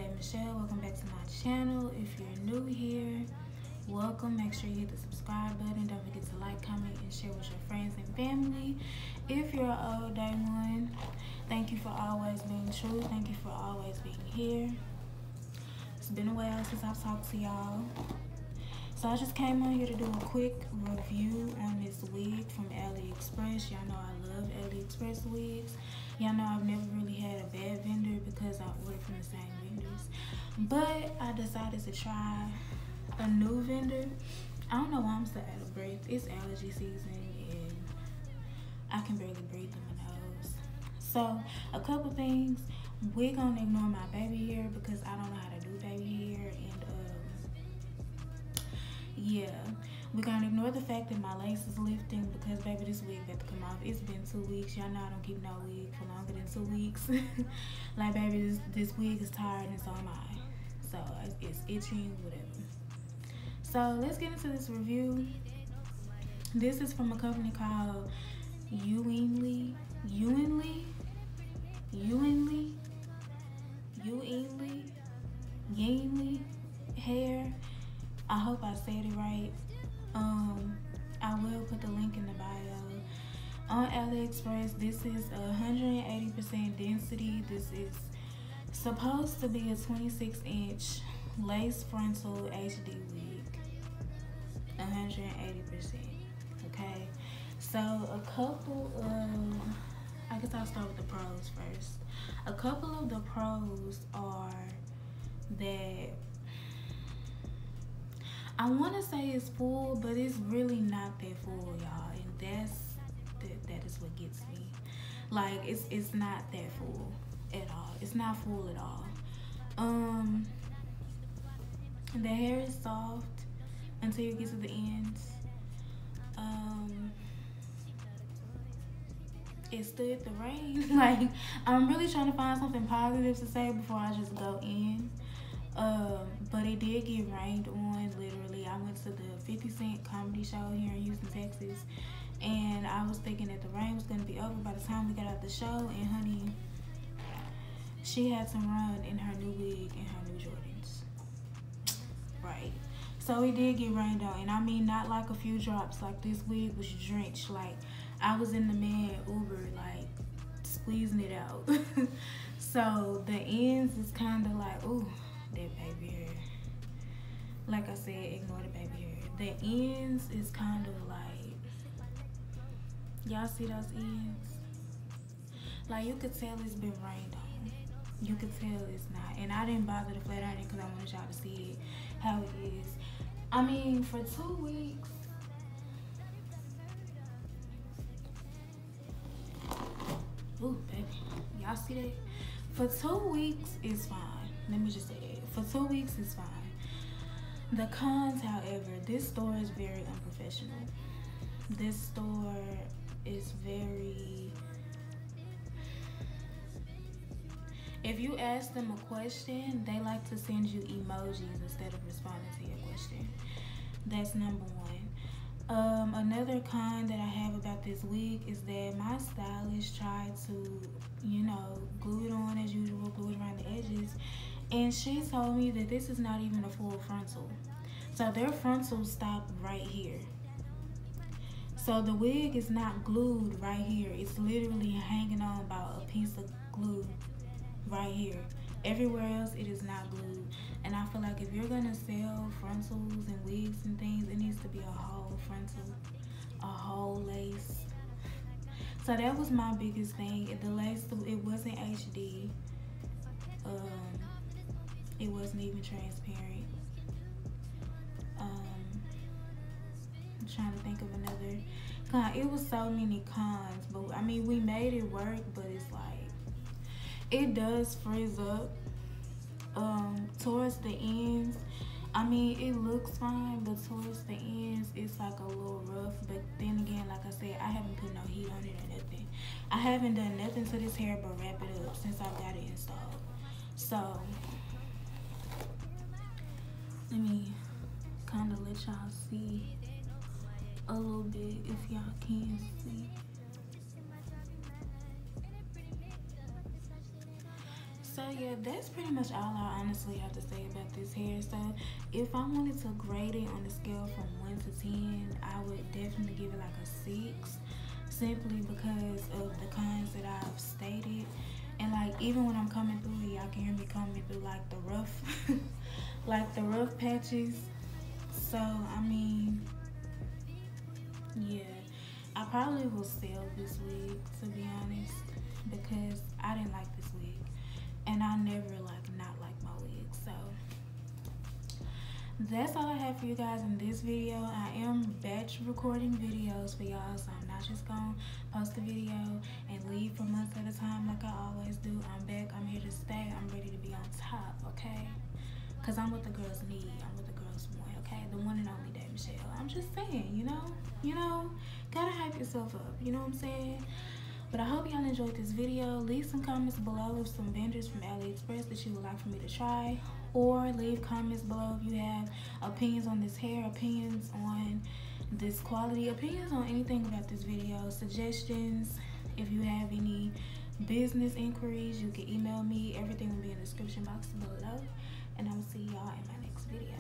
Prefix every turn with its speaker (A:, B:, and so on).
A: today, Michelle. Welcome back to my channel. If you're new here, welcome. Make sure you hit the subscribe button. Don't forget to like, comment, and share with your friends and family. If you're an old day one, thank you for always being true. Thank you for always being here. It's been a while since I've talked to y'all. So I just came on here to do a quick review on this wig from AliExpress. Y'all know I love AliExpress wigs. Y'all know I've never really had a bad vendor because I order from the same vendors. But I decided to try a new vendor. I don't know why I'm still out of breath. It's allergy season and I can barely breathe through my nose. So a couple things. We're gonna ignore my baby hair because I don't know how to do baby hair, and yeah, we're gonna ignore the fact that my lace is lifting because baby, this wig about to come off. It's been 2 weeks. Y'all know I don't keep no wig for longer than 2 weeks. Like baby, this wig is tired and so am I. So it's itching, whatever. So let's get into this review. This is from a company called UEENLY Hair. I hope I said it right. I will put the link in the bio. On AliExpress, this is 180% density. This is supposed to be a 26-inch lace frontal HD wig. 180%. Okay. So a couple of, I guess I'll start with the pros first. A couple of the pros are that I want to say it's full, but it's really not that full, y'all, and that is what gets me. Like it's not that full at all. It's not full at all. The hair is soft until you get to the ends. It stood the rain. Like, I'm really trying to find something positive to say before I just go in. But it did get rained on, literally. I went to the 50 Cent comedy show here in Houston, Texas, and I was thinking that the rain was gonna be over by the time we got out the show, and honey, she had some run in her new wig and her new Jordans. Right. So it did get rained on, and I mean not like a few drops. Like this wig was drenched. Like I was in the man Uber, like squeezing it out. So the ends is kind of like, ooh, that baby hair. Like I said, ignore the baby hair. The ends is kind of like, y'all see those ends? Like you could tell it's been rained on. You could tell it's not. And I didn't bother to flat iron it because I wanted y'all to see it how it is. I mean, for 2 weeks. Ooh, baby. Y'all see that? For 2 weeks, it's fine. Let me just say that. For 2 weeks, it's fine. The cons, however, this store is very unprofessional. This store is very... If you ask them a question, they like to send you emojis instead of responding to your question. That's number one. Another con that I have about this wig is that my stylist tried to, you know, glue it on as usual, glue it around the edges, and she told me that this is not even a full frontal. So their frontal stopped right here. So the wig is not glued right here. It's literally hanging on about a piece of glue right here. Everywhere else it is not glued. And I feel like if you're gonna sell frontals and wigs and things, it needs to be a whole frontal, a whole lace. So that was my biggest thing. The lace, it wasn't HD. It wasn't even transparent. I'm trying to think of another con. It was so many cons, but I mean we made it work, but it's like it does frizz up towards the ends. I mean it looks fine, but towards the ends it's like a little rough. But then again, like I said, I haven't put no heat on it or nothing. I haven't done nothing to this hair but wrap it up since I got it installed. So let me kind of let y'all see a little bit if y'all can see. So yeah, that's pretty much all I honestly have to say about this hair. So if I wanted to grade it on a scale from 1 to 10, I would definitely give it like a 6, simply because of the cons that I've stated. And like even when I'm coming through it, y'all can hear me coming through like the rough like the rough patches. So I mean, yeah, I probably will sell this wig, to be honest, because I didn't like this wig, and I never like not like my wig. So that's all I have for you guys in this video. I am batch recording videos for y'all, so I'm not just gonna post a video and leave for months at a time like I always do. I'm back, I'm here to stay, I'm ready to be on top, okay? Because I'm what the girls need, I'm what the girls want, okay? The one and only day Michelle. I'm just saying, you know, gotta hype yourself up, you know what I'm saying? But I hope y'all enjoyed this video. Leave some comments below of some vendors from AliExpress that you would like for me to try, or leave comments below if you have opinions on this hair, opinions on this quality, opinions on anything about this video, suggestions. If you have any business inquiries, you can email me. Everything will be in the description box below, and I will see y'all in my next video.